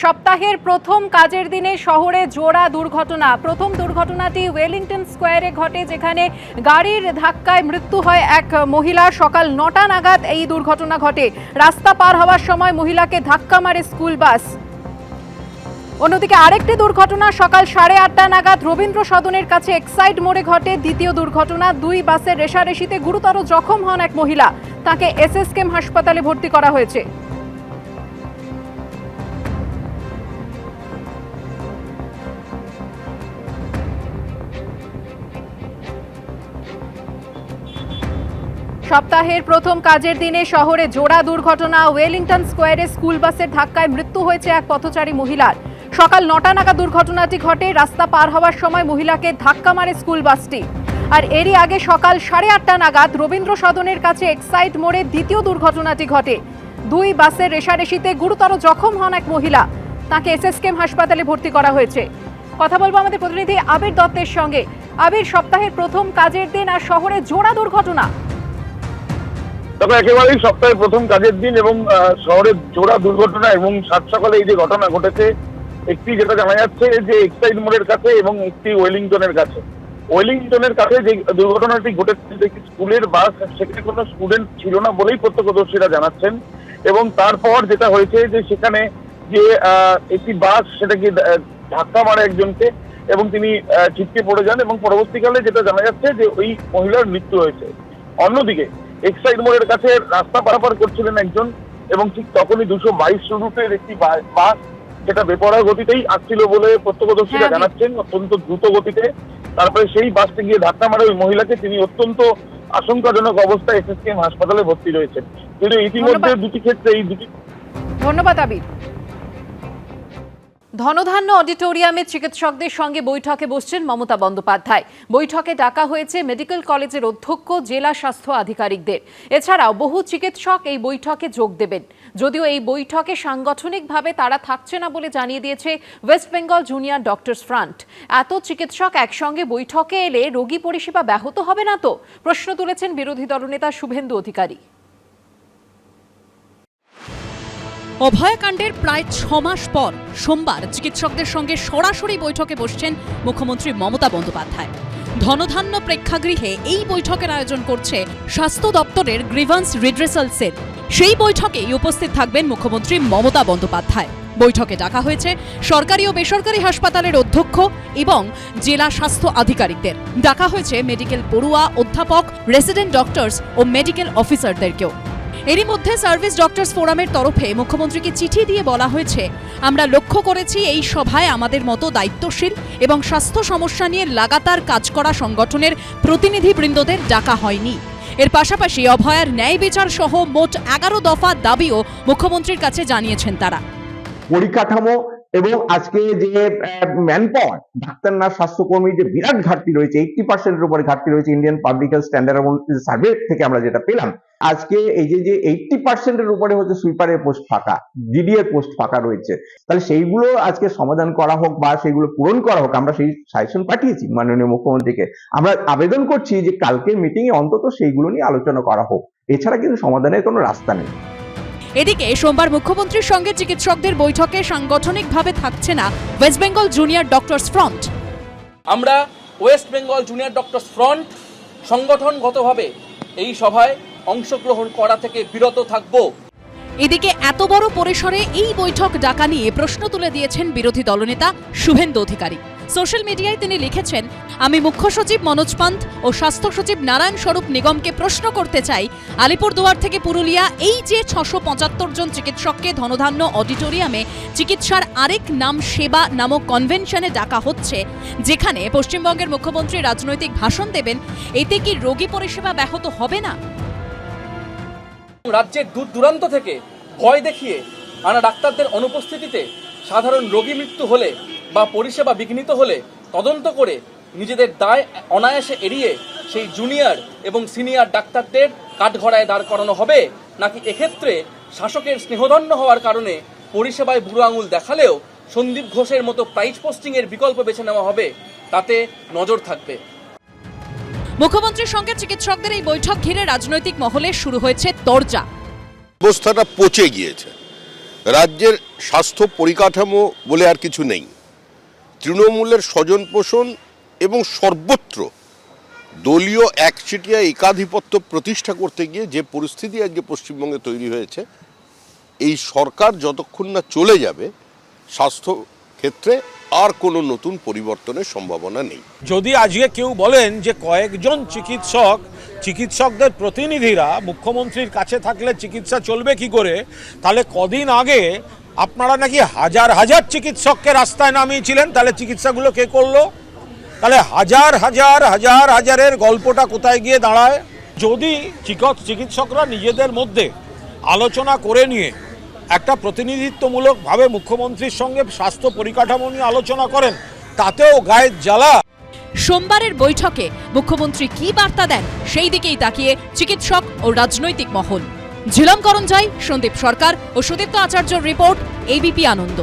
সপ্তাহের প্রথম কাজের দিনে শহরে জোড়া দুর্ঘটনা। প্রথম দুর্ঘটনাটি ওয়েলিংটন স্কোয়ারে ঘটে, যেখানে গাড়ির ধাক্কায় মৃত্যু হয় এক মহিলার। সকাল 9টা নাগাদ এই দুর্ঘটনা ঘটে। রাস্তা পার হওয়ার সময় মহিলাকে ধাক্কা মারে স্কুল বাস। অন্যদিকে আরেকটি দুর্ঘটনা সকাল 8:30 নাগাদ রবীন্দ্র সদনের কাছে এক্সাইড মোড়ে ঘটে। দ্বিতীয় দুর্ঘটনা, দুই বাসের রেষারেষিতে গুরুতর জখম হন এক মহিলা। তাকে এসএসকেএম হাসপাতালে ভর্তি করা হয়েছে। সপ্তাহের প্রথম কাজের দিনে শহরে জোড়া দুর্ঘটনা। ওয়েলিংটন স্কোয়ারে স্কুল বাসের ধাক্কায় মৃত্যু হয়েছে এক পথচারী মহিলার। সকাল 9টা নাগাদ দুর্ঘটনাটি ঘটে। রাস্তা পার হওয়ার সময় মহিলাকে ধাক্কা মারে স্কুল বাসটি। আর এরই আগে সকাল 8:30 নাগাদ রবীন্দ্র সদনের কাছে এক্সাইড মোড়ে দ্বিতীয় দুর্ঘটনাটি ঘটে। দুই বাসের রেষারেষিতে গুরুতর জখম হন এক মহিলা। তাকে এসএসকেএম হাসপাতালে ভর্তি করা হয়েছে। কথা বলবো আমাদের প্রতিনিধি আবির দত্তের সঙ্গে। আবির, সপ্তাহের প্রথম কাজের দিন আর শহরে জোড়া দুর্ঘটনা। তবে একেবারেই সপ্তাহের প্রথম কাজের দিন এবং শহরের জোড়া দুর্ঘটনা এবং সাত সকালে এই যে ঘটনা ঘটেছে, একটি যেটা জানা যাচ্ছে যে এক্সাইড মোড়ের কাছে এবং একটি ওয়েলিংটনের কাছে। ওয়েলিংটনের কাছে যে দুর্ঘটনাটি ঘটেছে, যে স্কুলের বাস, সেখানে কোনো স্টুডেন্ট ছিল না বলেই প্রত্যক্ষদর্শীরা জানাচ্ছেন। এবং তারপর যেটা হয়েছে যে সেখানে যে একটি বাস সেটাকে ধাক্কা মারে একজনকে এবং তিনি ছিটকে পড়ে যান এবং পরবর্তীকালে যেটা জানা যাচ্ছে যে ওই মহিলার মৃত্যু হয়েছে। অন্যদিকে এক্সাইড মোড়ের কাছে রাস্তা পারাপার করছিলেন একজন এবং ঠিক তখনই 222 রুটের একটি বাস যেটা বেপরোয়া গতিতেই আসছিল বলে প্রত্যক্ষদর্শীরা জানাচ্ছেন, অত্যন্ত দ্রুত গতিতে। তারপরে সেই বাসটি গিয়ে ধাক্কা মারে ওই মহিলাকে। তিনি অত্যন্ত আশঙ্কাজনক অবস্থায় এসএসকেএম হাসপাতালে ভর্তি রয়েছেন। কিন্তু ইতিমধ্যে দুটি ক্ষেত্রে ধন্যবাদ আবির। ধনধান্য অডিটোরিয়ামে চিকিৎসকদের সঙ্গে বৈঠকে বসছেন মমতা বন্দ্যোপাধ্যায়। বৈঠকে ডাকা হয়েছে মেডিকেল কলেজের অধ্যক্ষ, জেলা স্বাস্থ্য আধিকারিকদের। এছাড়াও বহু চিকিৎসক এই বৈঠকে যোগ দেবেন। যদিও এই বৈঠকে সাংগঠনিকভাবে তারা থাকছে না বলে জানিয়ে দিয়েছে West Bengal junior doctors front. এত চিকিৎসক একসঙ্গে বৈঠকে এলে রোগী পরিষেবা ব্যাহত হবে না তো? প্রশ্ন তুলেছেন বিরোধী দলনেতা শুভেন্দু অধিকারী। অভয়াকাণ্ডের প্রায় 6 মাস পর সোমবার চিকিৎসকদের সঙ্গে সরাসরি বৈঠকে বসছেন মুখ্যমন্ত্রী মমতা বন্দ্যোপাধ্যায়। ধনধান্য প্রেক্ষাগৃহে এই বৈঠকের আয়োজন করছে স্বাস্থ্য দপ্তরের গ্রিভান্স রিড্রেসাল সেল। সেই বৈঠকেই উপস্থিত থাকবেন মুখ্যমন্ত্রী মমতা বন্দ্যোপাধ্যায়। বৈঠকে ডাকা হয়েছে সরকারি ও বেসরকারি হাসপাতালের অধ্যক্ষ এবং জেলা স্বাস্থ্য আধিকারিকদের। ডাকা হয়েছে মেডিকেল পড়ুয়া, অধ্যাপক, রেসিডেন্ট ডক্টরস ও মেডিকেল অফিসারদেরকেও। এরই মধ্যে সার্ভিস ডক্টরস ফোরামের তরফে মুখ্যমন্ত্রীকে চিঠি দিয়ে বলা হয়েছে, আমরা লক্ষ্য করেছি এই সভায় আমাদের মতো দায়িত্বশীল এবং স্বাস্থ্য সমস্যা নিয়ে লাগাতার কাজ করা সংগঠনের প্রতিনিধিবৃন্দদের ডাকা হয়নি। এর পাশাপাশি অভয়ার ন্যায় বিচার সহ মোট 11 দফা দাবিও মুখ্যমন্ত্রীর কাছে জানিয়েছেন তারা। পরিকাঠামো এবং আজকে যে ম্যান পাওয়ার, ডাক্তার, নার্স, স্বাস্থ্যকর্মী যে বিরাট ঘাটতি রয়েছে, 80% উপরে ঘাটতি রয়েছে ইন্ডিয়ান পাবলিক হেলথ স্ট্যান্ডার্ড এবং সার্ভে থেকে আমরা যেটা পেলাম। আজকে এই যে 80% উপরে হচ্ছে সুইপারের পোস্ট ফাঁকা, ডিডি এর পোস্ট ফাঁকা রয়েছে। তাহলে সেইগুলো আজকে সমাধান করা হোক বা সেইগুলো পূরণ করা হোক। আমরা সেই সাজেশন পাঠিয়েছি মাননীয় মুখ্যমন্ত্রীকে। আমরা আবেদন করছি যে কালকের মিটিং এ অন্তত সেইগুলো নিয়ে আলোচনা করা হোক। এছাড়া কিন্তু সমাধানের কোনো রাস্তা নেই। এদিকে সোমবার মুখ্যমন্ত্রীর সঙ্গে চিকিৎসকদের বৈঠকে সাংগঠনিকভাবে থাকছে না West Bengal junior doctors front. আমরা West Bengal junior doctors front সংগঠনগতভাবে এই সভায় অংশগ্রহণ করা থেকে বিরত থাকব। এদিকে এত বড় পরিসরে এই বৈঠক ডাকা নিয়ে প্রশ্ন তুলে দিয়েছেন বিরোধী দলনেতা শুভেন্দু অধিকারী। সোশ্যাল মিডিয়ায় তিনি লিখেছেন, আমি মুখ্য সচিব মনোজ পান্ত ও স্বাস্থ্য সচিব নারায়ণ স্বরূপ নিগমকে প্রশ্ন করতে চাই, আলিপুরদুয়ার থেকে পুরুলিয়া এই যে 675 জন চিকিৎসককে ধনধান্য অডিটোরিয়ামে চিকিৎসার আরেক নাম সেবা নামক কনভেনশনে ডাকা হচ্ছে, যেখানে পশ্চিমবঙ্গের মুখ্যমন্ত্রী রাজনৈতিক ভাষণ দেবেন, এতে কি রোগী পরিষেবা ব্যাহত হবে না? রাজ্যের দূর দূরান্ত থেকে ভয় দেখিয়ে আনা ডাক্তারদের অনুপস্থিতিতে সাধারণ রোগী মৃত্যু হলে বা পরিষেবা বিঘ্নিত হলে তদন্ত করে নিজেদের দায় অনায়াসে এড়িয়ে সেই জুনিয়র এবং সিনিয়র ডাক্তারদের কাঠগড়ায় দাঁড় করানো হবে, নাকি এক্ষেত্রে শাসকের স্নেহধন্য হওয়ার কারণে পরিষেবায় বুড়ো আঙুল দেখালেও সন্দীপ ঘোষের মতো প্রাইজ পোস্টিংয়ের বিকল্প বেছে নেওয়া হবে, তাতে নজর থাকবে। মুখ্যমন্ত্রীর সঙ্গে চিকিৎসকদের এই বৈঠক ঘিরে রাজনৈতিক মহলে শুরু হয়েছে তরজা। অবস্থাটা পচে গিয়েছে। রাজ্যের স্বাস্থ্য পরিকাঠামো বলে আর কিছু নেই। তৃণমূলের স্বজন পোষণ এবং সর্বত্র দলীয় একচেটিয়া একাধিপত্য প্রতিষ্ঠা করতে গিয়ে যে পরিস্থিতি আজকে পশ্চিমবঙ্গে তৈরি হয়েছে, এই সরকার যতক্ষণ না চলে যাবে স্বাস্থ্য ক্ষেত্রে আর কোনো নতুন পরিবর্তনের সম্ভাবনা নেই। যদি আজকে কেউ বলেন যে কয়েকজন চিকিৎসকদের প্রতিনিধিরা মুখ্যমন্ত্রীর কাছে থাকলে চিকিৎসা চলবে কি করে, তাহলে কদিন আগে আপনারা নাকি হাজার হাজার চিকিৎসককে রাস্তায় নামিয়েছিলেন, তাহলে চিকিৎসাগুলো কে করলো? তাহলে হাজারের গল্পটা কোথায় গিয়ে দাঁড়ায়? যদি চিকিৎসকরা নিজেদের মধ্যে আলোচনা করে নিয়ে একটা প্রতিনিধিত্বমূলকভাবে মুখ্যমন্ত্রীর সঙ্গে স্বাস্থ্য পরিকাঠামো নিয়ে আলোচনা করেন, তাতেও গায়ের জ্বালা। সোমবারের বৈঠকে মুখ্যমন্ত্রী কি বার্তা দেন সেই দিকেই তাকিয়ে চিকিৎসক ও রাজনৈতিক মহল। ঝিলম করঞ্জয়, সন্দীপ সরকার ও সুদীপ্ত আচার্যর রিপোর্ট, এবিপি আনন্দ।